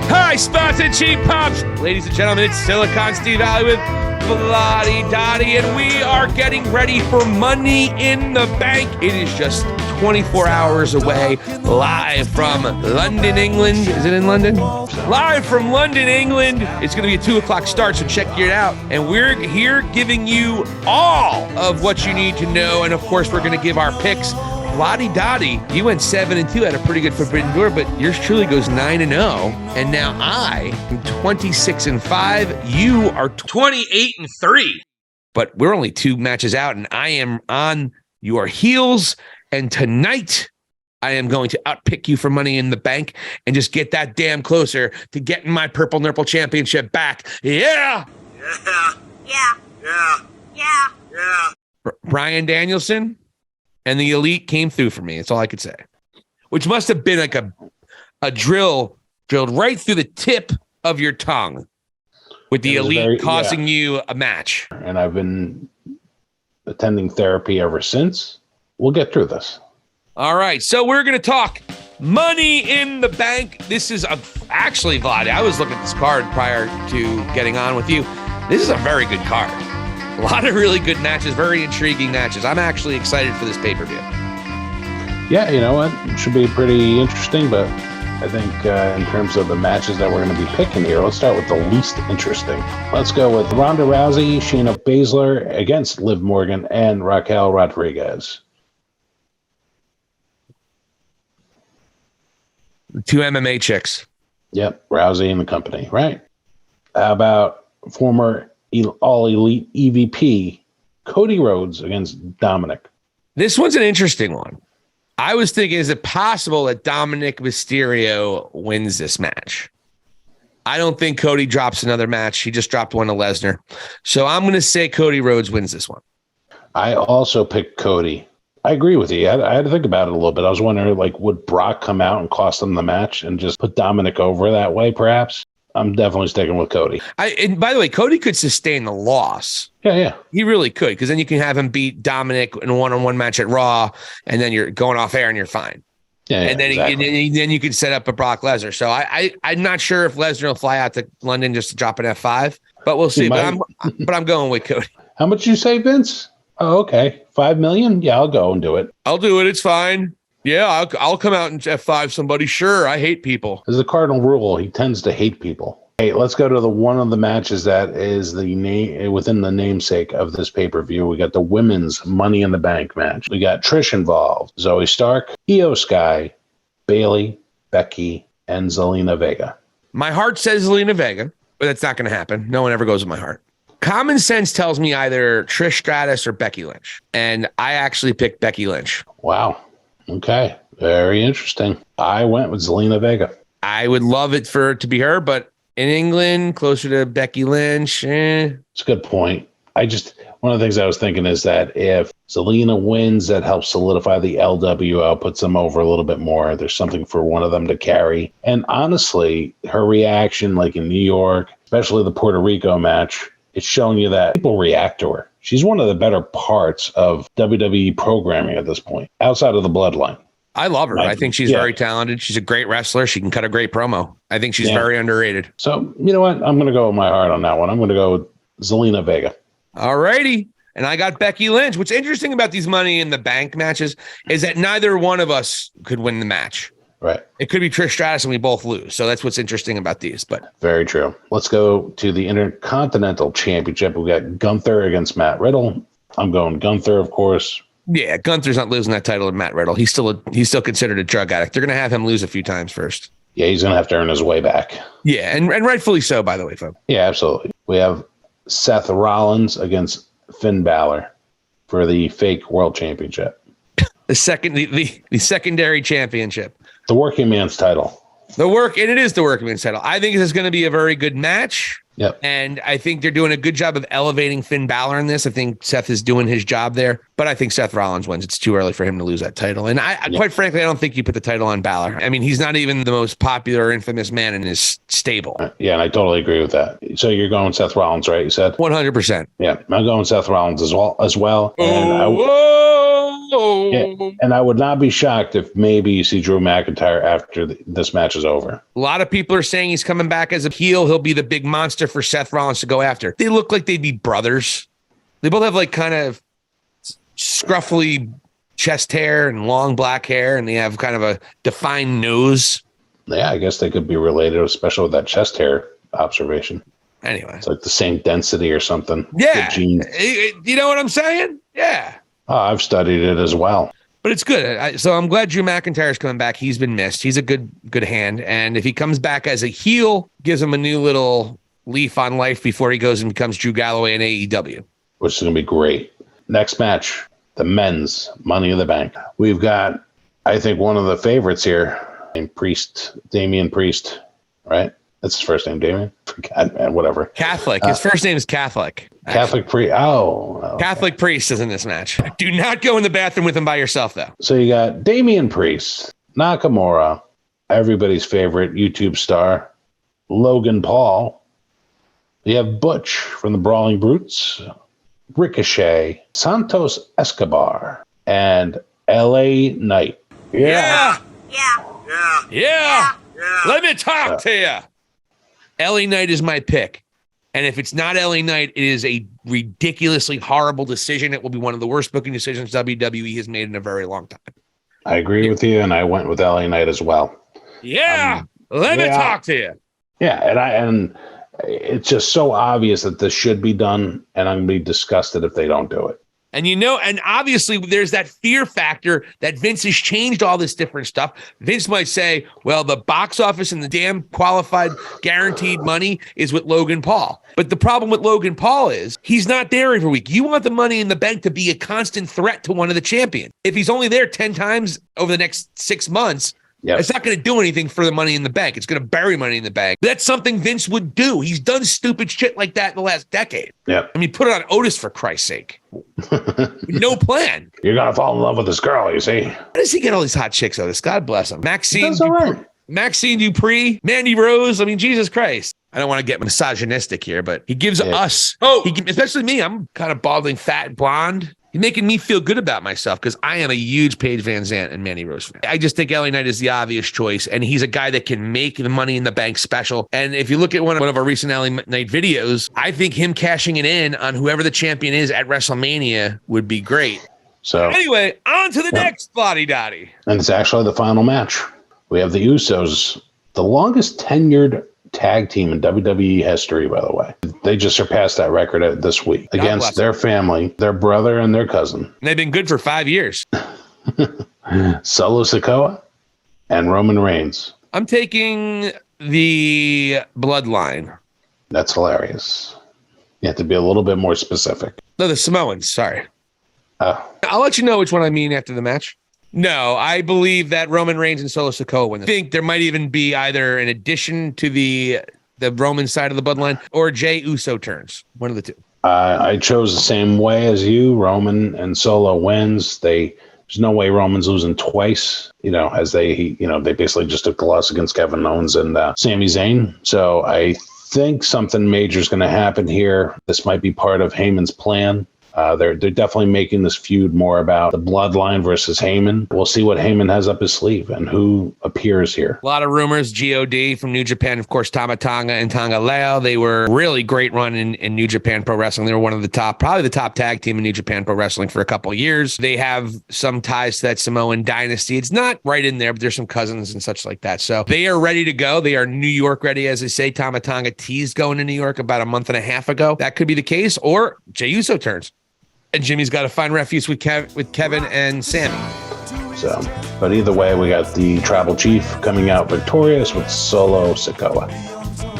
Hi, spots and cheap pops. Ladies and gentlemen, it's Silicon Steve Valley with Vladi Dadi, and we are getting ready for Money in the Bank. It is just 24 hours away, live from London, England. Is it in London? Live from London, England. It's going to be a 2 o'clock start, so check it out. And we're here giving you all of what you need to know. And of course, we're going to give our picks. Vladi Dadi, you went 7-2, had a pretty good Forbidden Door, but yours truly goes 9-0. And now I am 26-5. You are 28-3. But we're only 2 matches out, and I am on your heels. And tonight, I am going to outpick you for Money in the Bank and just get that damn closer to getting my Purple Nurple Championship back. Yeah! Yeah. Yeah. Yeah. Yeah. Yeah. Brian Danielson and the Elite came through for me. That's all I could say. Which must have been like a drill drilled right through the tip of your tongue with the Elite causing you a match. And I've been attending therapy ever since. We'll get through this. All right, so we're going to talk Money in the Bank. This is actually, Vlad, I was looking at this card prior to getting on with you. This is a very good card. A lot of really good matches, very intriguing matches. I'm actually excited for this pay-per-view. Yeah, you know what? It should be pretty interesting, but I think in terms of the matches that we're going to be picking here, let's start with the least interesting. Let's go with Ronda Rousey, Shayna Baszler against Liv Morgan and Raquel Rodriguez. 2 MMA chicks. Yep, Rousey and the company, right? How about former All-Elite EVP Cody Rhodes against Dominic? This one's an interesting one. I was thinking, is it possible that Dominic Mysterio wins this match? I don't think Cody drops another match. He just dropped one to Lesnar. So I'm going to say Cody Rhodes wins this one. I also picked Cody. I agree with you. I had to think about it a little bit. I was wondering, like, would Brock come out and cost him the match and just put Dominic over that way, perhaps? I'm definitely sticking with Cody. And by the way, Cody could sustain the loss. Yeah. He really could, because then you can have him beat Dominic in a one-on-one match at Raw, and then you're going off air and you're fine. Yeah, and then exactly. then you could set up a Brock Lesnar. So I'm not sure if Lesnar will fly out to London just to drop an F5, but we'll see. But I'm going with Cody. How much you say, Vince? Oh, okay. $5 million? Yeah, I'll go and do it. I'll do it. It's fine. Yeah, I'll come out and F5 somebody. Sure, I hate people. As a cardinal rule, he tends to hate people. Hey, let's go to the one of the matches that is the name within the namesake of this pay-per-view. We got the women's Money in the Bank match. We got Trish involved, Zoe Stark, Io Sky, Bayley, Becky, and Zelina Vega. My heart says Zelina Vega, but that's not going to happen. No one ever goes with my heart. Common sense tells me either Trish Stratus or Becky Lynch, and I actually picked Becky Lynch. Wow. Okay. Very interesting. I went with Zelina Vega. I would love it for it to be her, but in England, closer to Becky Lynch. It's a good point. One of the things I was thinking is that if Zelina wins, that helps solidify the LWO, puts them over a little bit more. There's something for one of them to carry. And honestly, her reaction, like in New York, especially the Puerto Rico match, it's showing you that people react to her. She's one of the better parts of WWE programming at this point, outside of the bloodline. I love her. I think she's very talented. She's a great wrestler. She can cut a great promo. I think she's very underrated. So, you know what? I'm going to go with my heart on that one. I'm going to go with Zelina Vega. All righty. And I got Becky Lynch. What's interesting about these Money in the Bank matches is that neither one of us could win the match. Right. It could be Trish Stratus and we both lose. So that's what's interesting about these. But very true. Let's go to the Intercontinental Championship. We got Gunther against Matt Riddle. I'm going Gunther, of course. Yeah, Gunther's not losing that title to Matt Riddle. He's still considered a drug addict. They're going to have him lose a few times first. Yeah, he's going to have to earn his way back. Yeah, and rightfully so, by the way, folks. Yeah, absolutely. We have Seth Rollins against Finn Balor for the fake world championship. The secondary championship. The working man's title. And it is the working man's title. I think this is going to be a very good match. Yep. And I think they're doing a good job of elevating Finn Balor in this. I think Seth is doing his job there, but I think Seth Rollins wins. It's too early for him to lose that title. And quite frankly, I don't think you put the title on Balor. I mean, he's not even the most popular or infamous man in his stable. Yeah, and I totally agree with that. So you're going Seth Rollins, right? You said 100%. Yeah, I'm going Seth Rollins as well. And Yeah, and I would not be shocked if maybe you see Drew McIntyre after this match is over. A lot of people are saying he's coming back as a heel. He'll be the big monster for Seth Rollins to go after. They look like they'd be brothers. They both have like kind of scruffy chest hair and long black hair, and they have kind of a defined nose. Yeah, I guess they could be related, especially with that chest hair observation. Anyway. It's like the same density or something. Yeah. You know what I'm saying? Yeah. Oh, I've studied it as well. But it's good. So I'm glad Drew McIntyre's coming back. He's been missed. He's a good hand. And if he comes back as a heel, gives him a new little leaf on life before he goes and becomes Drew Galloway in AEW. Which is going to be great. Next match, the men's Money in the Bank. We've got, I think, one of the favorites here, named Damian Priest, right? That's his first name, Damian? God, man, whatever. Catholic. His first name is Catholic. Catholic Priest. Oh. Okay. Catholic Priest is in this match. Do not go in the bathroom with him by yourself, though. So you got Damian Priest, Nakamura, everybody's favorite YouTube star, Logan Paul. You have Butch from the Brawling Brutes, Ricochet, Santos Escobar, and LA Knight. Yeah. Yeah. Let me talk to you. LA Knight is my pick. And if it's not LA Knight, it is a ridiculously horrible decision. It will be one of the worst booking decisions WWE has made in a very long time. I agree with you, and I went with LA Knight as well. Yeah. Let me talk to you. Yeah, and it's just so obvious that this should be done, and I'm going to be disgusted if they don't do it. And and obviously there's that fear factor that Vince has changed all this different stuff. Vince might say, well, the box office and the damn qualified guaranteed money is with Logan Paul. But the problem with Logan Paul is he's not there every week. You want the Money in the Bank to be a constant threat to one of the champions. If he's only there 10 times over the next 6 months, it's not going to do anything for the Money in the Bank. It's going to bury Money in the Bank. That's something Vince would do. He's done stupid shit like that in the last decade. Yeah. I mean, put it on Otis, for Christ's sake. No plan. You're going to fall in love with this girl, you see. How does he get all these hot chicks, Otis? God bless him. Maxine Right. Dupree, Mandy Rose. I mean, Jesus Christ. I don't want to get misogynistic here, but he gives us, especially me, I'm kind of balding, fat, and blonde. He's making me feel good about myself because I am a huge Paige Van Zandt and Mandy Rose fan. I just think LA Knight is the obvious choice, and he's a guy that can make the Money in the Bank special. And if you look at one of our recent LA Knight videos, I think him cashing it in on whoever the champion is at WrestleMania would be great. So anyway, on to the next Vladi Dadi. And it's actually the final match. We have the Usos, the longest tenured tag team in WWE history, by the way. They just surpassed that record this week against their family, their brother and their cousin. And they've been good for 5 years. Solo Sikoa and Roman Reigns. I'm taking the Bloodline. That's hilarious. You have to be a little bit more specific. No, the Samoans, sorry. I'll let you know which one I mean after the match. No, I believe that Roman Reigns and Solo Sikoa win. I think there might even be either an addition to the Roman side of the bloodline or Jey Uso turns. One of the two. I chose the same way as you. Roman and Solo wins. There's no way Roman's losing twice, as they basically just took the loss against Kevin Owens and Sami Zayn. So I think something major is going to happen here. This might be part of Heyman's plan. They're definitely making this feud more about the bloodline versus Heyman. We'll see what Heyman has up his sleeve and who appears here. A lot of rumors. God from New Japan, of course, Tama Tonga and Tonga Leo. They were really great run in New Japan Pro Wrestling. They were one of the top, probably the top tag team in New Japan Pro Wrestling for a couple of years. They have some ties to that Samoan dynasty. It's not right in there, but there's some cousins and such like that. So they are ready to go. They are New York ready, as they say. Tama Tonga teased going to New York about a month and a half ago. That could be the case, or Jey Uso turns. And Jimmy's got to find refuge with Kevin and Sammy. So, but either way, we got the Tribal Chief coming out victorious with Solo Sikoa.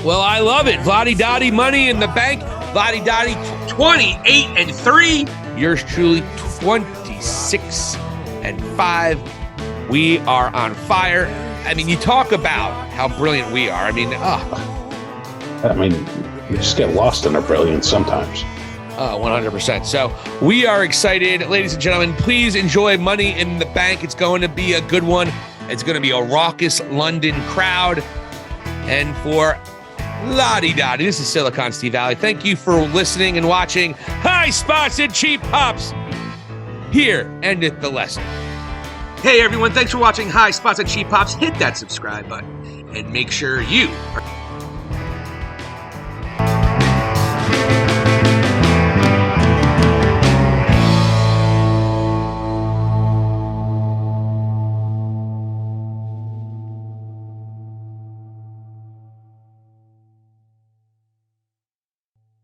Well, I love it. Vladi Dadi, Money in the Bank. Vladi Dadi, 28-3. Yours truly, 26-5. We are on fire. I mean, you talk about how brilliant we are. I mean, you just get lost in our brilliance sometimes. 100%. So we are excited. Ladies and gentlemen, please enjoy Money in the Bank. It's going to be a good one. It's going to be a raucous London crowd. And for Vladi Dadi, this is Silicon Steve Valley. Thank you for listening and watching High Spots and Cheap Pops. Here endeth the lesson. Hey everyone, thanks for watching High Spots and Cheap Pops. Hit that subscribe button and make sure you are